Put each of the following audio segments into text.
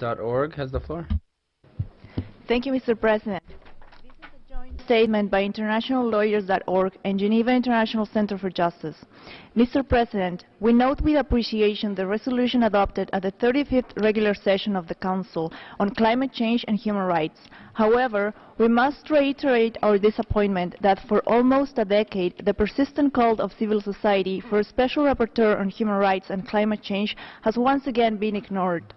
Org has the floor. Thank you, Mr. President. This is a joint statement by internationallawyers.org and Geneva International Center for Justice. Mr. President, we note with appreciation the resolution adopted at the 35th regular session of the Council on climate change and human rights. However, we must reiterate our disappointment that for almost a decade, the persistent call of civil society for a special rapporteur on human rights and climate change has once again been ignored.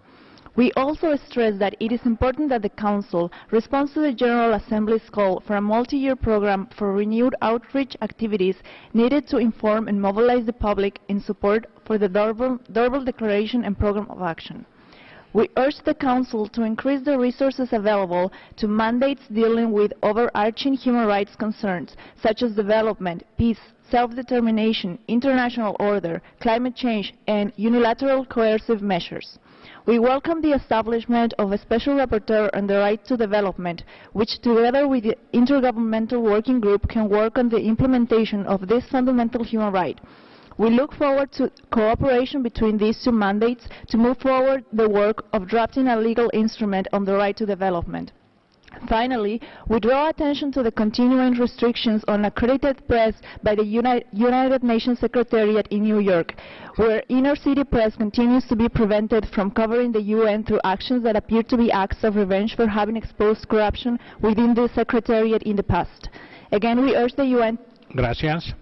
We also stress that it is important that the Council responds to the General Assembly's call for a multi-year program for renewed outreach activities needed to inform and mobilize the public in support for the Durban Declaration and Program of Action. We urge the Council to increase the resources available to mandates dealing with overarching human rights concerns such as development, peace, self-determination, international order, climate change, and unilateral coercive measures. We welcome the establishment of a Special Rapporteur on the right to development, which together with the Intergovernmental Working Group can work on the implementation of this fundamental human right. We look forward to cooperation between these two mandates to move forward the work of drafting a legal instrument on the right to development. Finally, we draw attention to the continuing restrictions on accredited press by the United Nations Secretariat in New York, where inner-city press continues to be prevented from covering the UN through actions that appear to be acts of revenge for having exposed corruption within the Secretariat in the past. Again, we urge the UN... Gracias.